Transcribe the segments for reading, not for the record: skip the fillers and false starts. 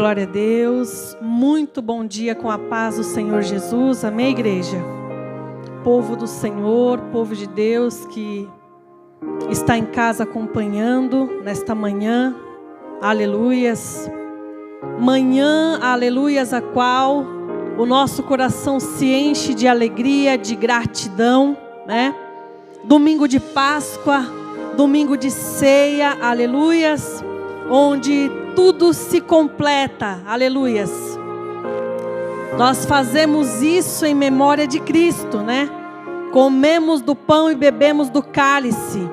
Glória a Deus. Muito bom dia com a paz do Senhor Jesus. Amém, igreja? Povo do Senhor, povo de Deus que está em casa acompanhando nesta manhã. Aleluias. Manhã, aleluias, a qual o nosso coração se enche de alegria, de gratidão, né? Domingo de Páscoa, domingo de ceia, aleluias, onde tudo se completa, aleluias. Nós fazemos isso em memória de Cristo, né? Comemos do pão e bebemos do cálice.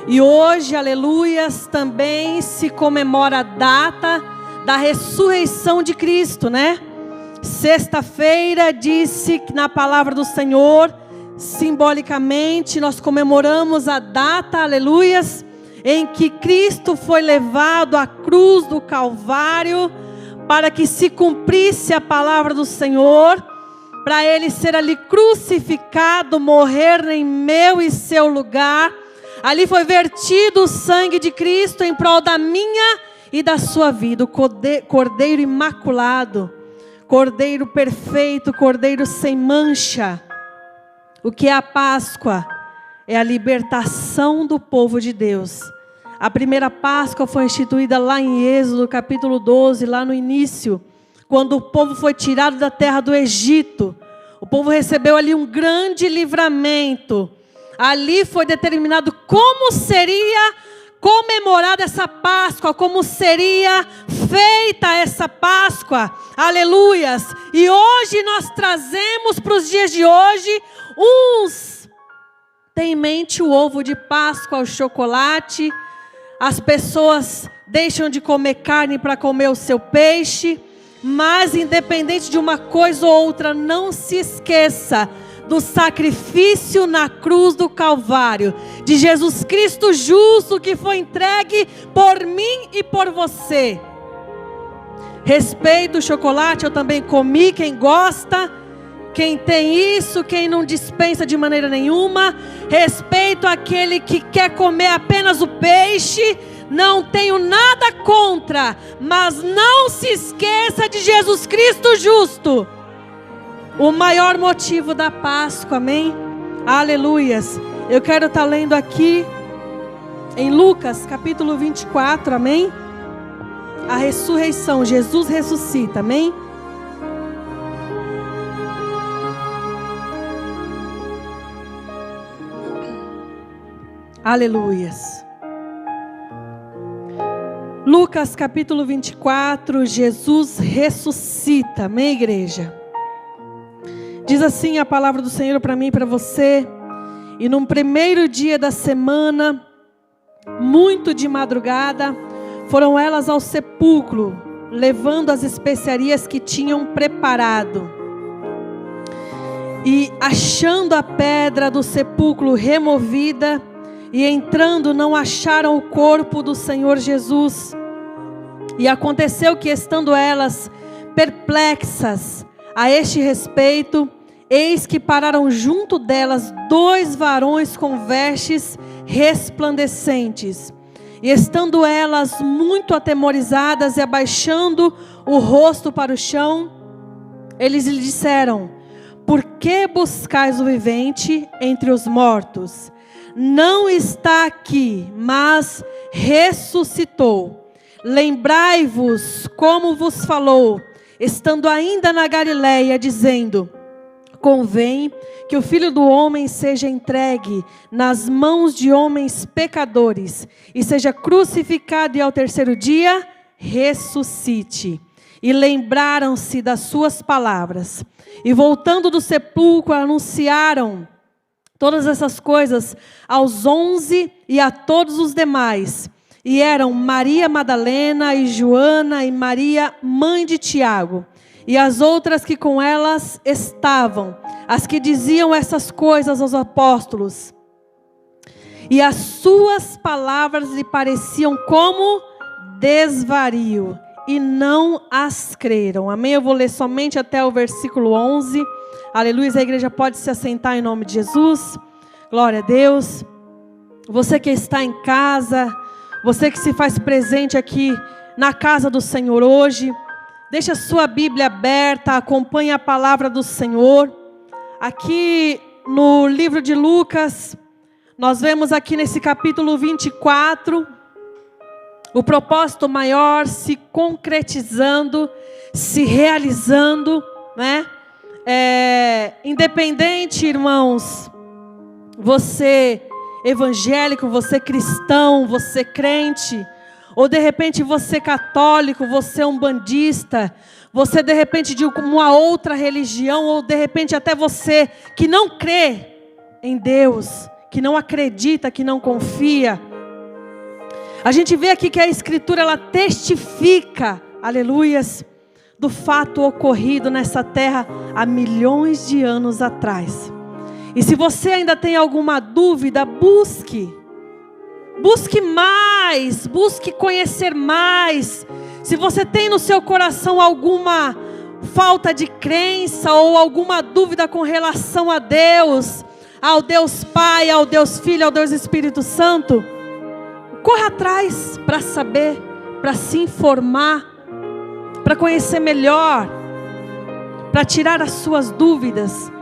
E hoje, aleluias, também se comemora a data da ressurreição de Cristo, né? Sexta-feira disse que na palavra do Senhor, simbolicamente, nós comemoramos a data, aleluias, em que Cristo foi levado à cruz do Calvário, para que se cumprisse a palavra do Senhor, para Ele ser ali crucificado, morrer em meu e seu lugar. Ali foi vertido o sangue de Cristo em prol da minha e da sua vida, o Cordeiro imaculado, Cordeiro perfeito, Cordeiro sem mancha. O que é a Páscoa? É a libertação do povo de Deus. A primeira Páscoa foi instituída lá em Êxodo, capítulo 12, lá no início, quando o povo foi tirado da terra do Egito. O povo recebeu ali um grande livramento. Ali foi determinado como seria comemorada essa Páscoa, como seria feita essa Páscoa. Aleluias! E hoje nós trazemos para os dias de hoje, uns têm em mente o ovo de Páscoa, o chocolate. As pessoas deixam de comer carne para comer o seu peixe. Mas independente de uma coisa ou outra, não se esqueça do sacrifício na cruz do Calvário, de Jesus Cristo justo, que foi entregue por mim e por você. Respeito o chocolate, eu também comi, quem gosta, quem tem isso, quem não dispensa de maneira nenhuma. Respeito aquele que quer comer apenas o peixe, não tenho nada contra, mas não se esqueça de Jesus Cristo justo, o maior motivo da Páscoa, amém? Aleluias. Eu quero estar lendo aqui em Lucas capítulo 24, amém? A ressurreição, Jesus ressuscita, amém? Aleluias. Lucas capítulo 24, Jesus ressuscita, amém, igreja? Diz assim a palavra do Senhor para mim e para você: e no primeiro dia da semana, muito de madrugada, foram elas ao sepulcro, levando as especiarias que tinham preparado. E achando a pedra do sepulcro removida, e entrando não acharam o corpo do Senhor Jesus. E aconteceu que, estando elas perplexas a este respeito, eis que pararam junto delas 2 varões com vestes resplandecentes. E estando elas muito atemorizadas e abaixando o rosto para o chão, eles lhe disseram: por que buscais o vivente entre os mortos? Não está aqui, mas ressuscitou. Lembrai-vos como vos falou, estando ainda na Galileia, dizendo: convém que o Filho do Homem seja entregue nas mãos de homens pecadores, e seja crucificado, e ao terceiro dia ressuscite. E lembraram-se das suas palavras, e voltando do sepulcro anunciaram todas essas coisas aos 11 e a todos os demais. E eram Maria Madalena e Joana e Maria, mãe de Tiago, e as outras que com elas estavam, as que diziam essas coisas aos apóstolos. E as suas palavras lhe pareciam como desvario, e não as creram. Amém? Eu vou ler somente até o versículo 11. Aleluia. A igreja pode se assentar em nome de Jesus. Glória a Deus. Você que está em casa, você que se faz presente aqui na casa do Senhor hoje, deixa a sua Bíblia aberta, acompanhe a palavra do Senhor. Aqui no livro de Lucas, nós vemos aqui nesse capítulo 24, o propósito maior se concretizando, se realizando, né? Independente, irmãos, você evangélico, você cristão, você crente, ou de repente você católico, você umbandista, você de repente de uma outra religião, ou de repente até você que não crê em Deus, que não acredita, que não confia. A gente vê aqui que a Escritura, ela testifica, aleluias, do fato ocorrido nessa terra há milhões de anos atrás. E se você ainda tem alguma dúvida, busque mais, busque conhecer mais. Se você tem no seu coração alguma falta de crença ou alguma dúvida com relação a Deus, ao Deus Pai, ao Deus Filho, ao Deus Espírito Santo, corra atrás para saber, para se informar, para conhecer melhor, para tirar as suas dúvidas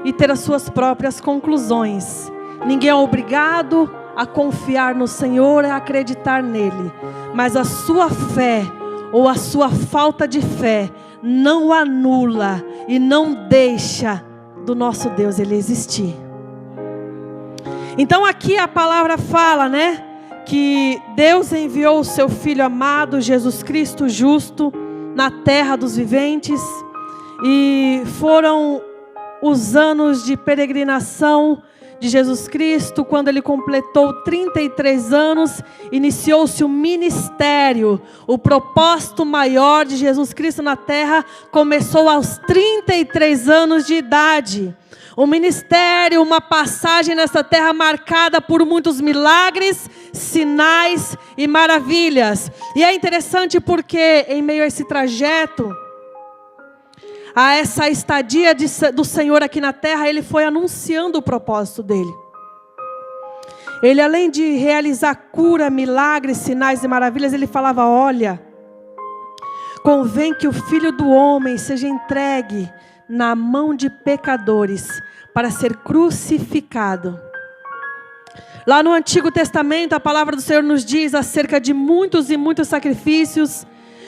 e ter as suas próprias conclusões. Ninguém é obrigado a confiar no Senhor e a acreditar nele, mas a sua fé ou a sua falta de fé não anula e não deixa do nosso Deus ele existir. Então aqui a palavra fala, né, que Deus enviou o seu Filho amado, Jesus Cristo justo, na terra dos viventes, e foram os anos de peregrinação de Jesus Cristo. Quando ele completou 33 anos, iniciou-se o ministério. O propósito maior de Jesus Cristo na terra começou aos 33 anos de idade. O ministério, uma passagem nessa terra marcada por muitos milagres, sinais e maravilhas. E é interessante porque em meio a esse trajeto, a essa estadia do Senhor aqui na terra, ele foi anunciando o propósito dele. Ele, além de realizar cura, milagres, sinais e maravilhas, ele falava: olha, convém que o Filho do Homem seja entregue na mão de pecadores para ser crucificado. Lá no Antigo Testamento, a palavra do Senhor nos diz acerca de muitos e muitos sacrifícios,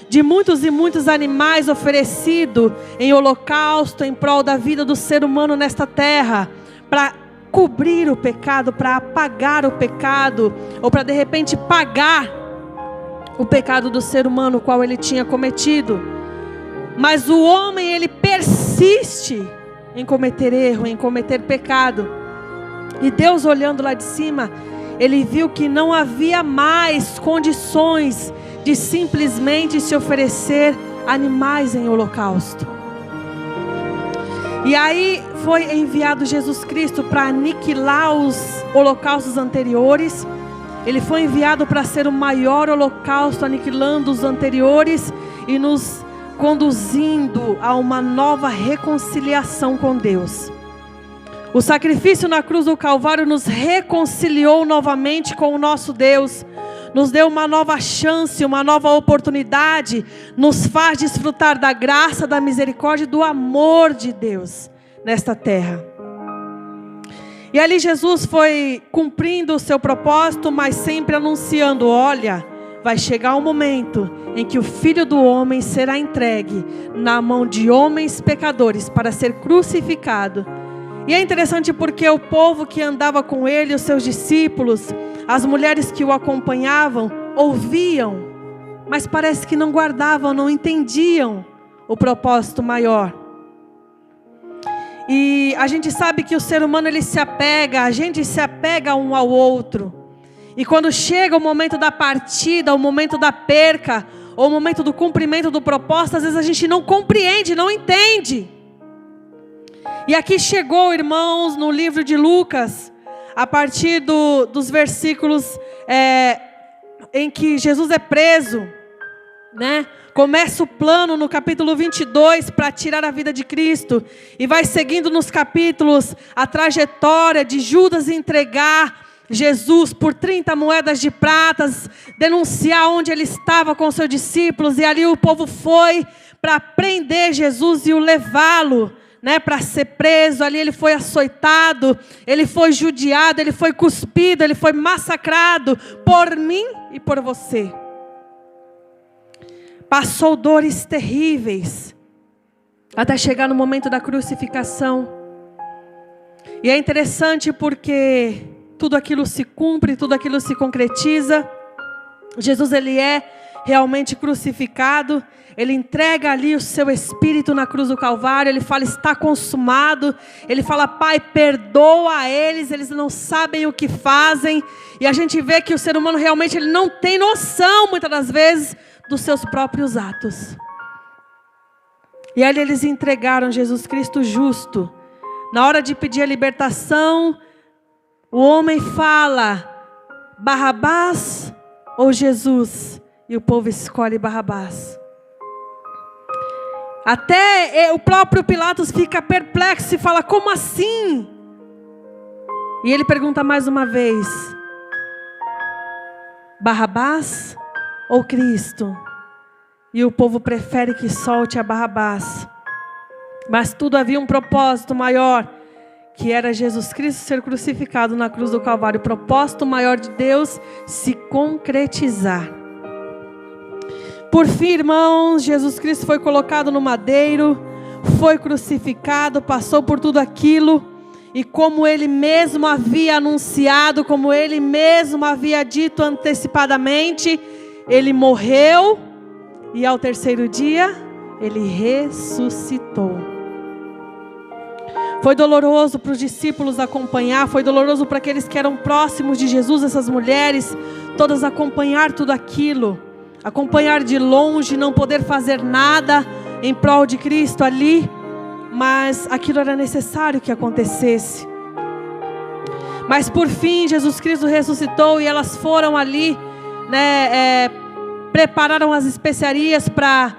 de muitos e muitos animais oferecidos em holocausto, em prol da vida do ser humano nesta terra, para cobrir o pecado, para apagar o pecado, ou para de repente pagar o pecado do ser humano, o qual ele tinha cometido. Mas o homem, ele persiste em cometer erro, em cometer pecado. E Deus, olhando lá de cima, ele viu que não havia mais condições de simplesmente se oferecer animais em holocausto. E aí foi enviado Jesus Cristo para aniquilar os holocaustos anteriores. Ele foi enviado para ser o maior holocausto, aniquilando os anteriores e nos conduzindo a uma nova reconciliação com Deus. O sacrifício na cruz do Calvário nos reconciliou novamente com o nosso Deus, nos deu uma nova chance, uma nova oportunidade, nos faz desfrutar da graça, da misericórdia e do amor de Deus nesta terra. E ali Jesus foi cumprindo o seu propósito, mas sempre anunciando: olha, vai chegar um momento em que o Filho do Homem será entregue na mão de homens pecadores para ser crucificado. E é interessante porque o povo que andava com ele, os seus discípulos, as mulheres que o acompanhavam, ouviam, mas parece que não guardavam, não entendiam o propósito maior. E a gente sabe que o ser humano, ele se apega, a gente se apega um ao outro. E quando chega o momento da partida, o momento da perca, ou o momento do cumprimento do propósito, às vezes a gente não compreende, não entende. E aqui chegou, irmãos, no livro de Lucas, a partir dos versículos em que Jesus é preso, né? Começa o plano no capítulo 22 para tirar a vida de Cristo. E vai seguindo nos capítulos a trajetória de Judas entregar Jesus por 30 moedas de prata, denunciar onde ele estava com seus discípulos. E ali o povo foi para prender Jesus e o levá-lo, né, para ser preso. Ali ele foi açoitado, ele foi judiado, ele foi cuspido, ele foi massacrado por mim e por você. Passou dores terríveis, até chegar no momento da crucificação. E é interessante porque tudo aquilo se cumpre, tudo aquilo se concretiza. Jesus, ele é realmente crucificado, ele entrega ali o seu espírito na cruz do Calvário, ele fala, está consumado, ele fala, Pai, perdoa eles, eles não sabem o que fazem. E a gente vê que o ser humano realmente ele não tem noção, muitas das vezes, dos seus próprios atos. E ali eles entregaram Jesus Cristo justo. Na hora de pedir a libertação, o homem fala, Barrabás ou Jesus? E o povo escolhe Barrabás. Até o próprio Pilatos fica perplexo e fala, como assim? E ele pergunta mais uma vez, Barrabás ou Cristo? E o povo prefere que solte a Barrabás. Mas tudo havia um propósito maior, que era Jesus Cristo ser crucificado na cruz do Calvário. O propósito maior de Deus se concretizar. Por fim, irmãos, Jesus Cristo foi colocado no madeiro, foi crucificado, passou por tudo aquilo, e como Ele mesmo havia anunciado, como Ele mesmo havia dito antecipadamente, Ele morreu, e ao terceiro dia, Ele ressuscitou. Foi doloroso para os discípulos acompanhar, foi doloroso para aqueles que eram próximos de Jesus, essas mulheres, todas acompanhar tudo aquilo. Acompanhar de longe, não poder fazer nada em prol de Cristo ali, mas aquilo era necessário que acontecesse. Mas por fim, Jesus Cristo ressuscitou e elas foram ali, né, prepararam as especiarias para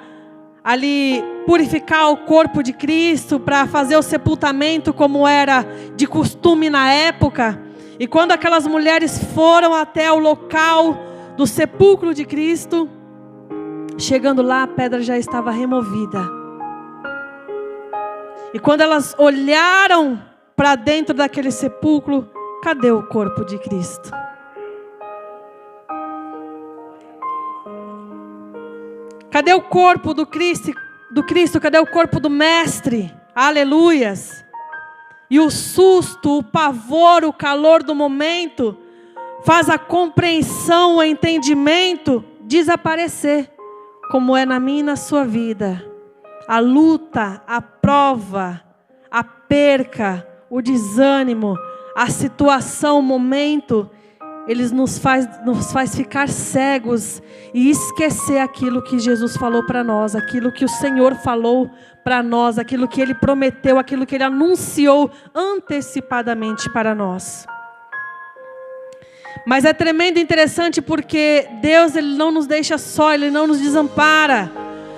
ali purificar o corpo de Cristo, para fazer o sepultamento como era de costume na época. E quando aquelas mulheres foram até o local do sepulcro de Cristo, chegando lá, a pedra já estava removida. E quando elas olharam para dentro daquele sepulcro, cadê o corpo de Cristo? Cadê o corpo do Cristo? Cadê o corpo do Mestre? Aleluias! E o susto, o pavor, o calor do momento faz a compreensão, o entendimento desaparecer, como é na minha e na sua vida. A luta, a prova, a perca, o desânimo, a situação, o momento, eles nos faz ficar cegos e esquecer aquilo que Jesus falou para nós, aquilo que o Senhor falou para nós, aquilo que Ele prometeu, aquilo que Ele anunciou antecipadamente para nós. Mas é tremendo e interessante porque Deus, Ele não nos deixa só, Ele não nos desampara.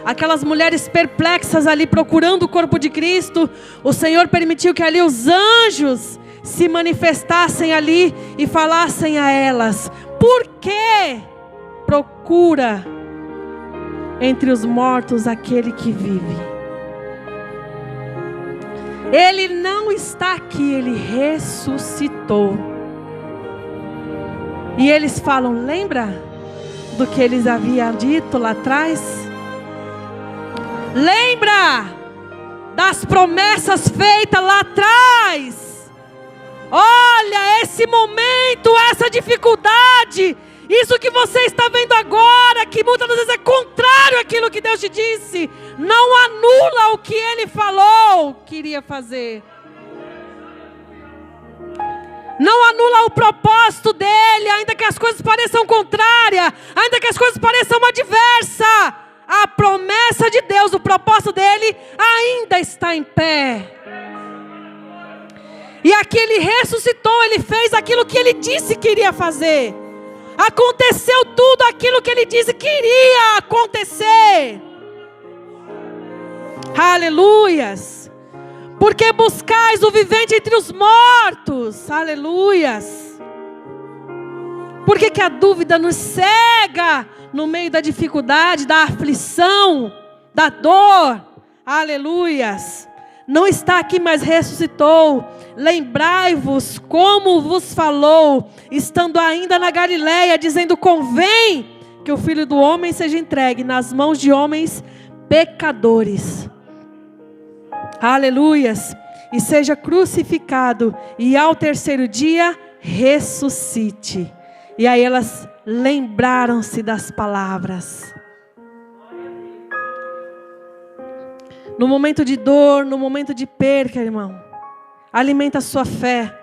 Aquelas mulheres perplexas ali procurando o corpo de Cristo, o Senhor permitiu que ali os anjos se manifestassem ali e falassem a elas: por que procura entre os mortos aquele que vive? Ele não está aqui, Ele ressuscitou. E eles falam, lembra do que eles haviam dito lá atrás? Lembra das promessas feitas lá atrás? Olha esse momento, essa dificuldade, isso que você está vendo agora, que muitas vezes é contrário àquilo que Deus te disse, não anula o que Ele falou que iria fazer. Não anula o propósito dEle, ainda que as coisas pareçam contrárias, ainda que as coisas pareçam adversas. A promessa de Deus, o propósito dEle ainda está em pé. E aqui Ele ressuscitou, Ele fez aquilo que Ele disse que iria fazer. Aconteceu tudo aquilo que Ele disse que iria acontecer. Aleluias. Porque buscais o vivente entre os mortos. Aleluias. Por que a dúvida nos cega no meio da dificuldade, da aflição, da dor. Aleluias. Não está aqui, mas ressuscitou. Lembrai-vos como vos falou, estando ainda na Galileia, dizendo: convém que o Filho do Homem seja entregue nas mãos de homens pecadores. Aleluias. E seja crucificado, e ao terceiro dia ressuscite. E aí elas lembraram-se das palavras. No momento de dor, no momento de perca, irmão, alimenta a sua fé.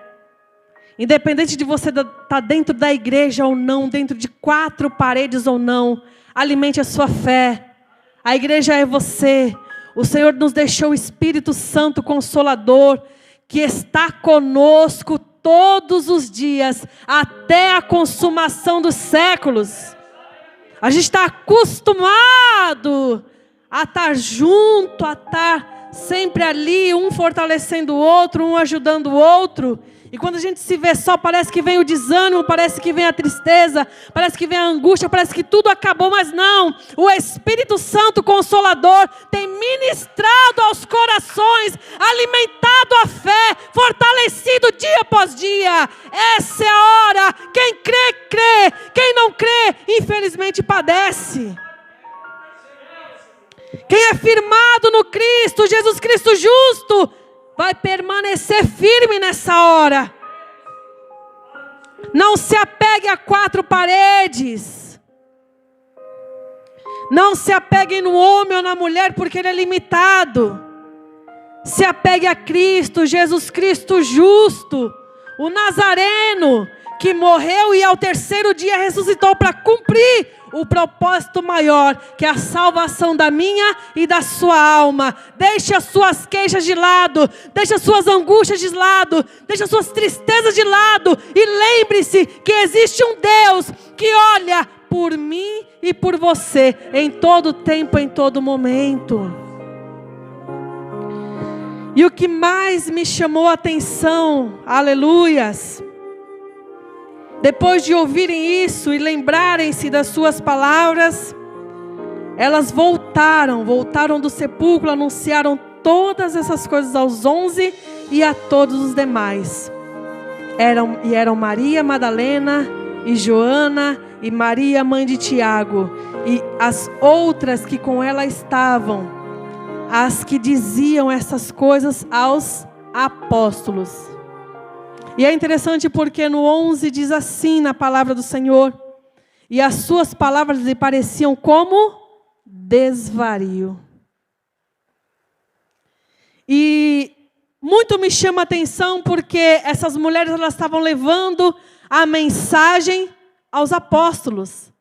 Independente de você estar dentro da igreja ou não, dentro de 4 paredes ou não, alimente a sua fé. A igreja é você. O Senhor nos deixou o Espírito Santo Consolador, que está conosco todos os dias, até a consumação dos séculos. A gente está acostumado a estar junto, a estar sempre ali, um fortalecendo o outro, um ajudando o outro. E quando a gente se vê só, parece que vem o desânimo, parece que vem a tristeza, parece que vem a angústia, parece que tudo acabou, mas não. O Espírito Santo Consolador tem ministrado aos corações, alimentado a fé, fortalecido dia após dia. Essa é a hora. Quem crê, crê. Quem não crê, infelizmente padece. Quem é firmado no Cristo, Jesus Cristo justo, vai permanecer firme nessa hora. Não se apegue a 4 paredes. Não se apegue no homem ou na mulher, porque ele é limitado. Se apegue a Cristo, Jesus Cristo justo, o Nazareno, que morreu e ao terceiro dia ressuscitou para cumprir o propósito maior, que é a salvação da minha e da sua alma. Deixe as suas queixas de lado, deixe as suas angústias de lado, deixe as suas tristezas de lado, e lembre-se que existe um Deus que olha por mim e por você, em todo tempo, em todo momento. E o que mais me chamou a atenção, aleluias, depois de ouvirem isso e lembrarem-se das suas palavras, elas voltaram do sepulcro, anunciaram todas essas coisas aos 11 e a todos os demais. Eram Maria Madalena e Joana e Maria, mãe de Tiago, e as outras que com ela estavam, as que diziam essas coisas aos apóstolos. E é interessante porque no 11 diz assim na palavra do Senhor: e as suas palavras lhe pareciam como desvario. E muito me chama a atenção porque essas mulheres, elas estavam levando a mensagem aos apóstolos,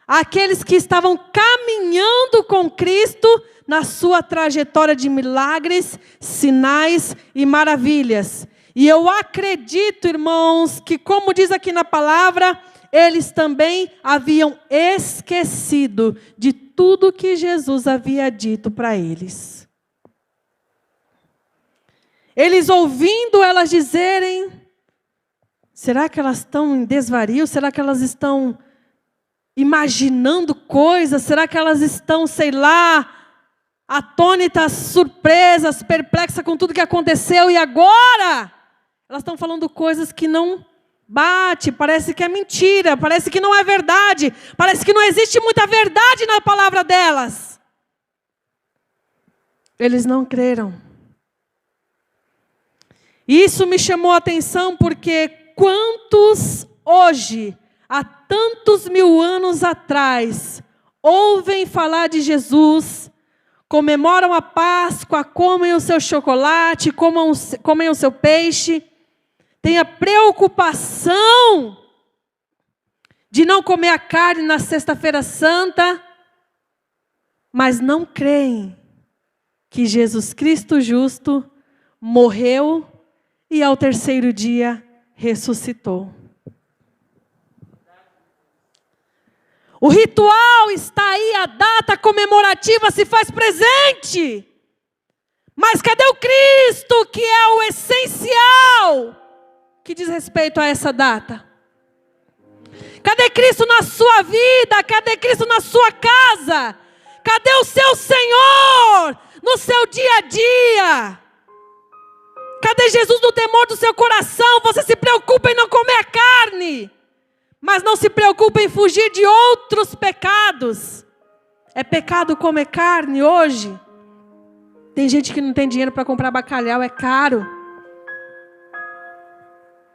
aqueles que estavam caminhando com Cristo na sua trajetória de milagres, sinais e maravilhas. E eu acredito, irmãos, que como diz aqui na palavra, eles também haviam esquecido de tudo que Jesus havia dito para eles. Eles ouvindo elas dizerem: será que elas estão em desvario? Será que elas estão imaginando coisas? Será que elas estão, sei lá, atônitas, surpresas, perplexas com tudo que aconteceu? E agora elas estão falando coisas que não bate, parece que é mentira, parece que não é verdade, parece que não existe muita verdade na palavra delas. Eles não creram. Isso me chamou a atenção porque quantos hoje, há tantos 1000 anos atrás, ouvem falar de Jesus, comemoram a Páscoa, comem o seu chocolate, comem o seu peixe, tem a preocupação de não comer a carne na sexta-feira santa, mas não creem que Jesus Cristo justo morreu e ao terceiro dia ressuscitou. O ritual está aí, a data comemorativa se faz presente. Mas cadê o Cristo, que é o essencial que diz respeito a essa data? Cadê Cristo na sua vida? Cadê Cristo na sua casa? Cadê o seu Senhor? no seu dia a dia? Cadê Jesus no temor do seu coração? Você se preocupa em não comer carne, mas não se preocupa em fugir de outros pecados. É pecado comer carne hoje? Tem gente que não tem dinheiro para comprar bacalhau, é caro.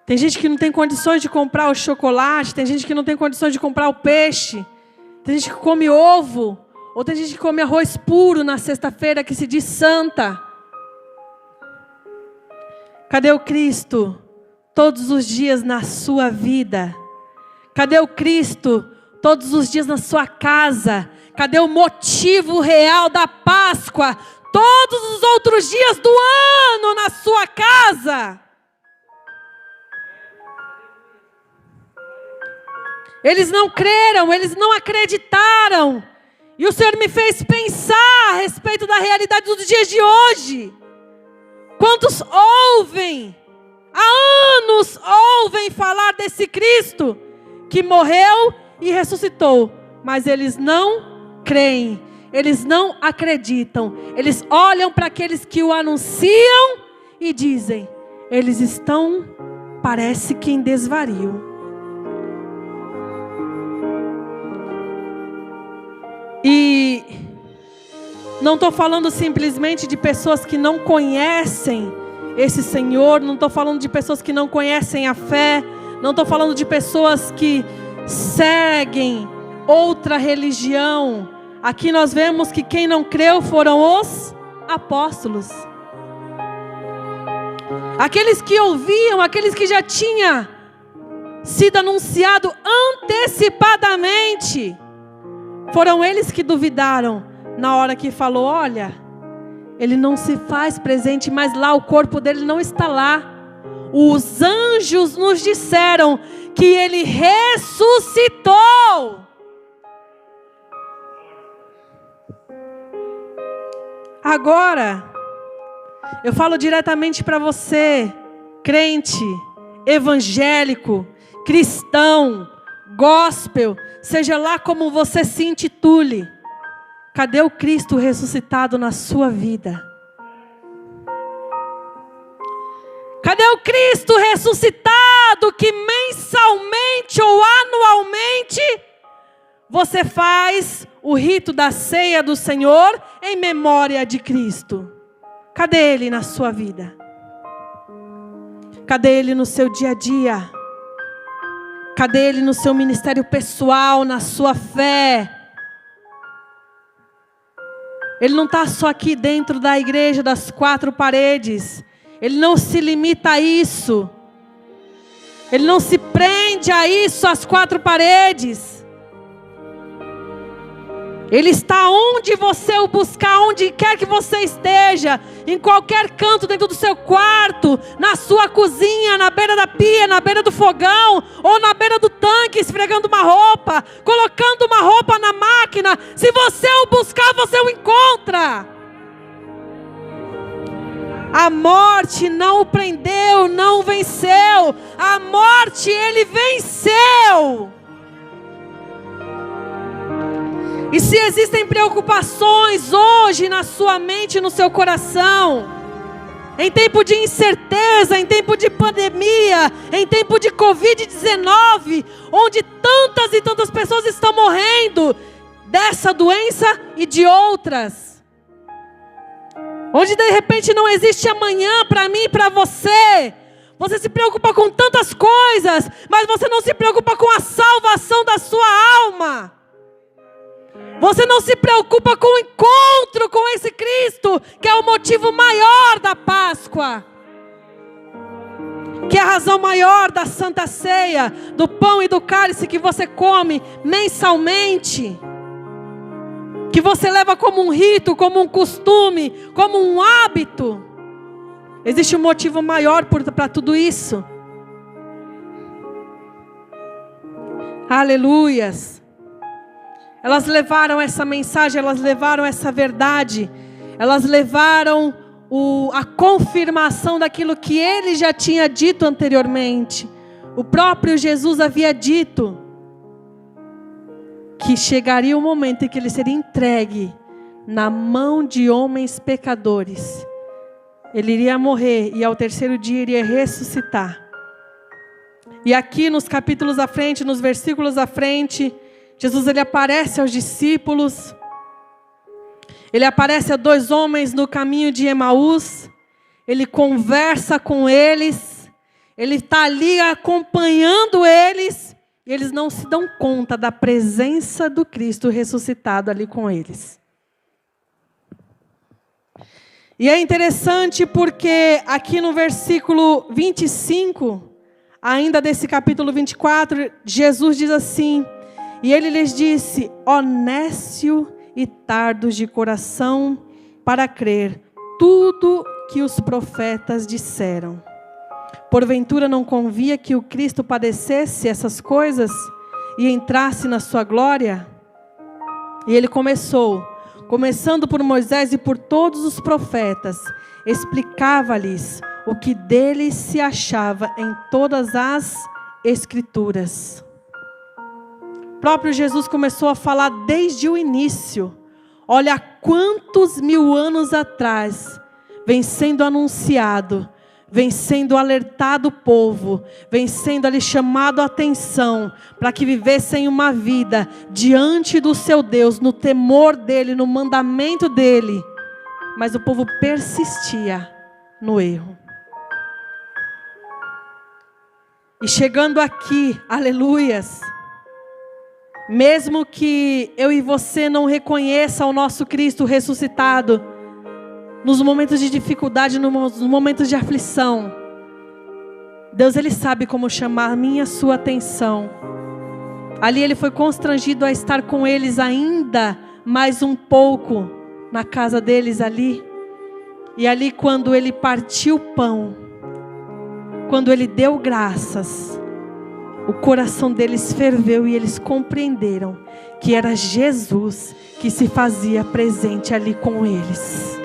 Tem gente que não tem condições de comprar o chocolate, tem gente que não tem condições de comprar o peixe, tem gente que come ovo, ou tem gente que come arroz puro na sexta-feira que se diz santa. Cadê o Cristo todos os dias na sua vida? Cadê o Cristo todos os dias na sua casa? Cadê o motivo real da Páscoa todos os outros dias do ano na sua casa? Eles não creram, eles não acreditaram. E o Senhor me fez pensar a respeito da realidade dos dias de hoje. Quantos ouvem, há anos ouvem falar desse Cristo que morreu e ressuscitou, mas eles não creem, eles não acreditam. Eles olham para aqueles que o anunciam e dizem: eles estão, parece que em desvario. E não estou falando simplesmente de pessoas que não conhecem esse Senhor, não estou falando de pessoas que não conhecem a fé, não estou falando de pessoas que seguem outra religião. Aqui nós vemos que quem não creu foram os apóstolos. Aqueles que ouviam, aqueles que já tinha sido anunciado antecipadamente. Foram eles que duvidaram na hora que falou: olha, ele não se faz presente, mas lá o corpo dele não está lá. Os anjos nos disseram que ele ressuscitou. Agora, eu falo diretamente para você, crente, evangélico, cristão, gospel, seja lá como você se intitule. Cadê o Cristo ressuscitado na sua vida? Cadê o Cristo ressuscitado que mensalmente ou anualmente você faz o rito da ceia do Senhor em memória de Cristo? Cadê Ele na sua vida? Cadê Ele no seu dia a dia? Cadê Ele no seu ministério pessoal, na sua fé? Ele não está só aqui dentro da igreja, das quatro paredes. Ele não se limita a isso. Ele não se prende a isso, às quatro paredes. Ele está onde você o buscar, onde quer que você esteja, em qualquer canto, dentro do seu quarto, na sua cozinha, na beira da pia, na beira do fogão, ou na beira do tanque, esfregando uma roupa, colocando uma roupa na máquina. Se você o buscar, você o encontra. A morte não o prendeu, não o venceu. A morte ele venceu. E se existem preocupações hoje na sua mente e no seu coração, em tempo de incerteza, em tempo de pandemia, em tempo de Covid-19, onde tantas e tantas pessoas estão morrendo dessa doença e de outras, onde de repente não existe amanhã para mim e para você, você se preocupa com tantas coisas, mas você não se preocupa com a salvação da sua alma. Você não se preocupa com o encontro com esse Cristo, que é o motivo maior da Páscoa, que é a razão maior da Santa Ceia, do pão e do cálice que você come mensalmente, que você leva como um rito, como um costume, como um hábito. Existe um motivo maior para tudo isso. Aleluias. Elas levaram essa mensagem, elas levaram essa verdade, elas levaram a confirmação daquilo que ele já tinha dito anteriormente. O próprio Jesus havia dito que chegaria o momento em que ele seria entregue na mão de homens pecadores. Ele iria morrer e ao terceiro dia iria ressuscitar. E aqui nos capítulos à frente, nos versículos à frente, Jesus ele aparece aos discípulos. Ele aparece a 2 homens no caminho de Emaús. Ele conversa com eles. Ele está ali acompanhando eles. E eles não se dão conta da presença do Cristo ressuscitado ali com eles. E é interessante porque aqui no versículo 25, ainda desse capítulo 24, Jesus diz assim: e ele lhes disse: ó nécio e tardos de coração para crer tudo que os profetas disseram. Porventura não convia que o Cristo padecesse essas coisas e entrasse na sua glória? E ele começando por Moisés e por todos os profetas, explicava-lhes o que deles se achava em todas as Escrituras. O próprio Jesus começou a falar desde o início. Olha quantos 1000 anos atrás vem sendo anunciado, vem sendo alertado o povo, vem sendo ali chamado a atenção para que vivessem uma vida diante do seu Deus, no temor dele, no mandamento dele. Mas o povo persistia no erro. E chegando aqui, aleluias, mesmo que eu e você não reconheça o nosso Cristo ressuscitado, nos momentos de dificuldade, nos momentos de aflição, Deus ele sabe como chamar a minha e a sua atenção. Ali ele foi constrangido a estar com eles ainda mais um pouco na casa deles ali. E ali quando ele partiu o pão, quando ele deu graças, o coração deles ferveu e eles compreenderam que era Jesus que se fazia presente ali com eles.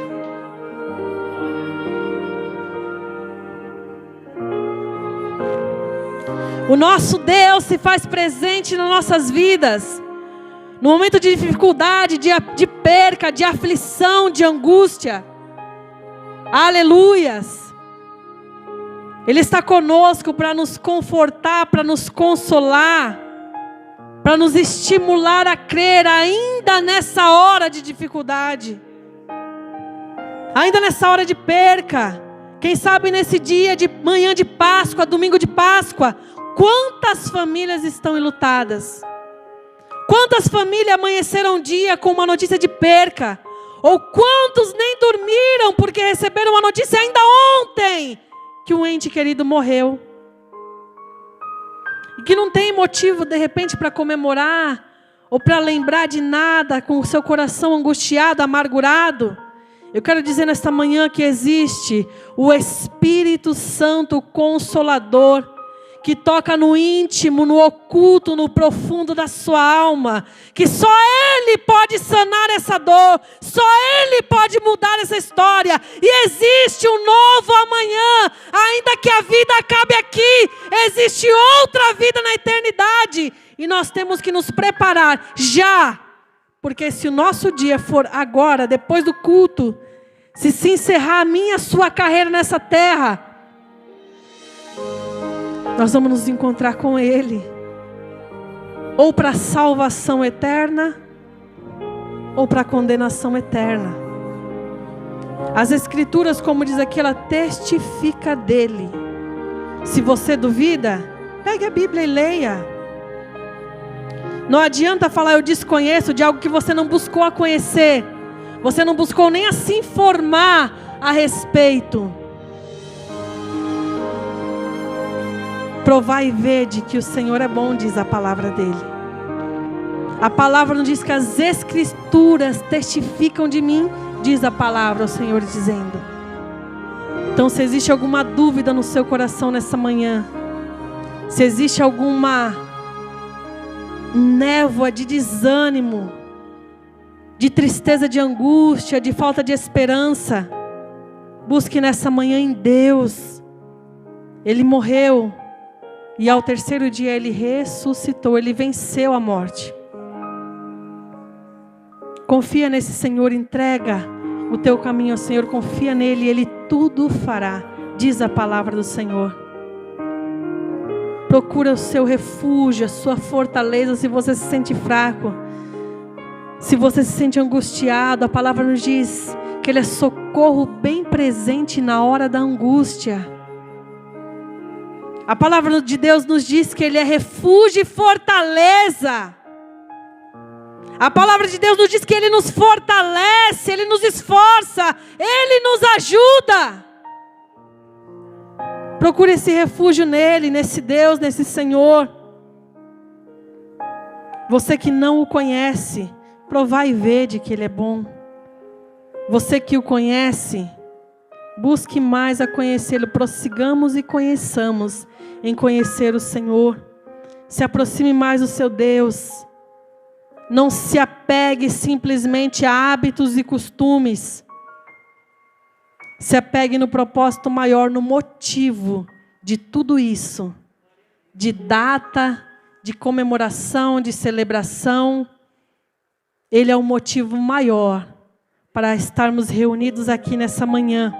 O nosso Deus se faz presente nas nossas vidas. No momento de dificuldade, de perca, de aflição, de angústia. Aleluias. Ele está conosco para nos confortar, para nos consolar, para nos estimular a crer ainda nessa hora de dificuldade. Ainda nessa hora de perca. Quem sabe nesse dia de manhã de Páscoa, domingo de Páscoa, quantas famílias estão enlutadas? Quantas famílias amanheceram um dia com uma notícia de perca? Ou quantos nem dormiram porque receberam uma notícia ainda ontem que um ente querido morreu? E que não tem motivo de repente para comemorar ou para lembrar de nada, com o seu coração angustiado, amargurado. Eu quero dizer nesta manhã que existe o Espírito Santo Consolador, que toca no íntimo, no oculto, no profundo da sua alma, que só Ele pode sanar essa dor, só Ele pode mudar essa história, e existe um novo amanhã, ainda que a vida acabe aqui, existe outra vida na eternidade, e nós temos que nos preparar já, porque se o nosso dia for agora, depois do culto, se encerrar a minha e a sua carreira nessa terra, nós vamos nos encontrar com Ele, ou para a salvação eterna, ou para a condenação eterna. As Escrituras, como diz aqui, ela testifica dele. Se você duvida, pegue a Bíblia e leia. Não adianta falar eu desconheço de algo que você não buscou a conhecer, você não buscou nem a se informar a respeito. Provai e vede que o Senhor é bom, diz a palavra dele. A palavra não diz que as Escrituras testificam de mim, diz a palavra, o Senhor dizendo. Então, se existe alguma dúvida no seu coração nessa manhã, se existe alguma névoa de desânimo, de tristeza, de angústia, de falta de esperança, busque nessa manhã em Deus. Ele morreu. E ao terceiro dia Ele ressuscitou, Ele venceu a morte. Confia nesse Senhor, entrega o teu caminho ao Senhor, confia nele, Ele tudo fará, diz a palavra do Senhor. Procura o seu refúgio, a sua fortaleza, se você se sente fraco, se você se sente angustiado, a palavra nos diz que Ele é socorro bem presente na hora da angústia. A palavra de Deus nos diz que Ele é refúgio e fortaleza. A palavra de Deus nos diz que Ele nos fortalece, Ele nos esforça, Ele nos ajuda. Procure esse refúgio nele, nesse Deus, nesse Senhor. Você que não o conhece, provai e vede que Ele é bom. Você que o conhece, busque mais a conhecê-lo. Prossigamos e conheçamos em conhecer o Senhor. Se aproxime mais do seu Deus. Não se apegue simplesmente a hábitos e costumes. Se apegue no propósito maior, no motivo de tudo isso. De data, de comemoração, de celebração. Ele é o motivo maior para estarmos reunidos aqui nessa manhã.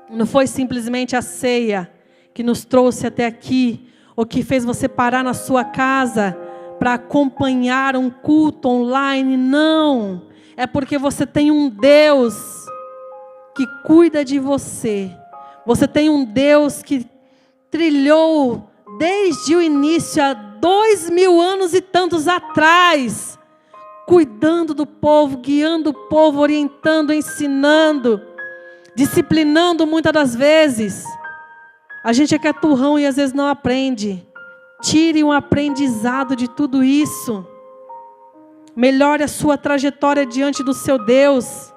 Não foi simplesmente a ceia que nos trouxe até aqui, ou que fez você parar na sua casa para acompanhar um culto online. Não, é porque você tem um Deus que cuida de você. Você tem um Deus que trilhou desde o início, há 2000 anos e tantos atrás, cuidando do povo, guiando o povo, orientando, ensinando, disciplinando muitas das vezes. A gente é caturrão e às vezes não aprende. Tire um aprendizado de tudo isso. Melhore a sua trajetória diante do seu Deus.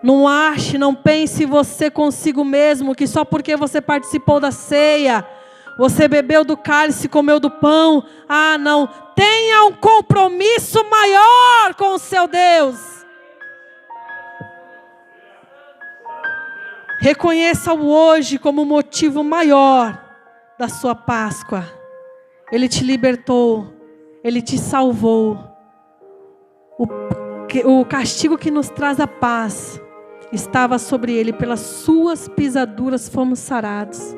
Não ache, não pense você consigo mesmo, que só porque você participou da ceia, você bebeu do cálice, comeu do pão. Ah, não. Tenha um compromisso maior com o seu Deus. Reconheça-o hoje como motivo maior da sua Páscoa. Ele te libertou, Ele te salvou. O castigo que nos traz a paz estava sobre Ele, pelas suas pisaduras fomos sarados.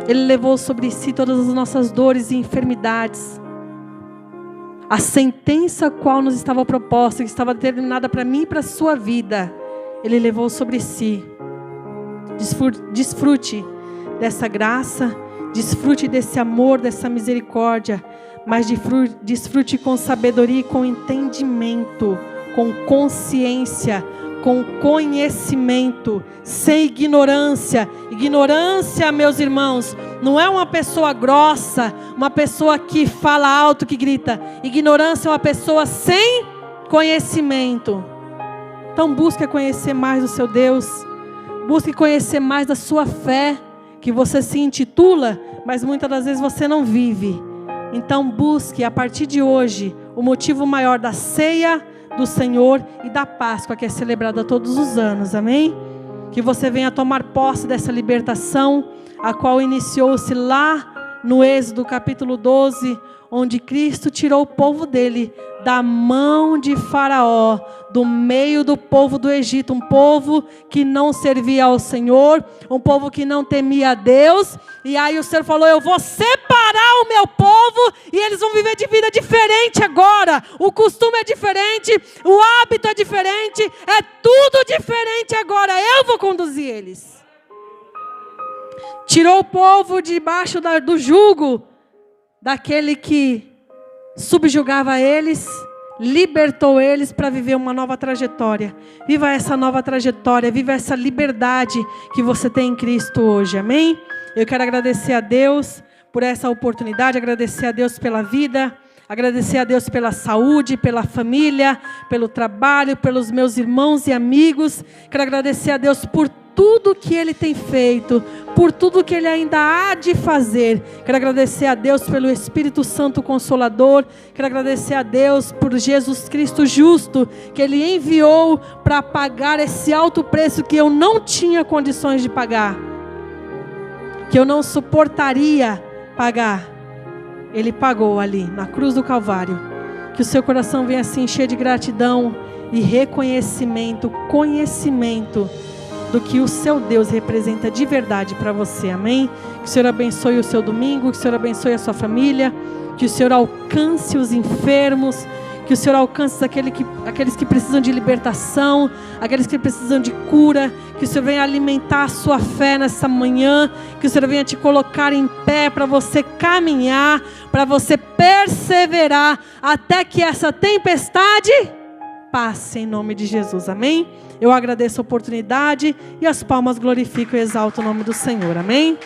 Ele levou sobre si todas as nossas dores e enfermidades. A sentença qual nos estava proposta, que estava determinada para mim e para a sua vida, Ele levou sobre si. Desfrute dessa graça, desfrute desse amor, dessa misericórdia, mas desfrute com sabedoria e com entendimento, com consciência, com conhecimento, sem ignorância. Ignorância, meus irmãos, não é uma pessoa grossa, uma pessoa que fala alto, que grita. Ignorância é uma pessoa sem conhecimento. Então busque conhecer mais do seu Deus, busque conhecer mais da sua fé, que você se intitula, mas muitas das vezes você não vive. Então busque a partir de hoje o motivo maior da ceia do Senhor e da Páscoa, que é celebrada todos os anos, amém? Que você venha tomar posse dessa libertação, a qual iniciou-se lá no Êxodo capítulo 12, onde Cristo tirou o povo dele da mão de Faraó, do meio do povo do Egito, um povo que não servia ao Senhor, um povo que não temia a Deus. E aí o Senhor falou: eu vou separar o meu povo e eles vão viver de vida diferente agora. O costume é diferente, o hábito é diferente, é tudo diferente agora. Eu vou conduzir eles. Tirou o povo debaixo do jugo daquele que subjugava eles, libertou eles para viver uma nova trajetória. Viva essa nova trajetória, viva essa liberdade que você tem em Cristo hoje, amém? Eu quero agradecer a Deus por essa oportunidade, agradecer a Deus pela vida, agradecer a Deus pela saúde, pela família, pelo trabalho, pelos meus irmãos e amigos. Quero agradecer a Deus por tudo que Ele tem feito, por tudo que Ele ainda há de fazer. Quero agradecer a Deus pelo Espírito Santo Consolador. Quero agradecer a Deus por Jesus Cristo justo, que Ele enviou para pagar esse alto preço que eu não tinha condições de pagar, que eu não suportaria pagar. Ele pagou ali na cruz do Calvário. Que o seu coração venha se encher de gratidão e reconhecimento, conhecimento do que o seu Deus representa de verdade para você, amém? Que o Senhor abençoe o seu domingo, que o Senhor abençoe a sua família, que o Senhor alcance os enfermos, que o Senhor alcance aqueles que precisam de libertação, aqueles que precisam de cura, que o Senhor venha alimentar a sua fé nessa manhã, que o Senhor venha te colocar em pé para você caminhar, para você perseverar até que essa tempestade passe em nome de Jesus, amém? Eu agradeço a oportunidade e as palmas glorificam e exaltam o nome do Senhor, amém?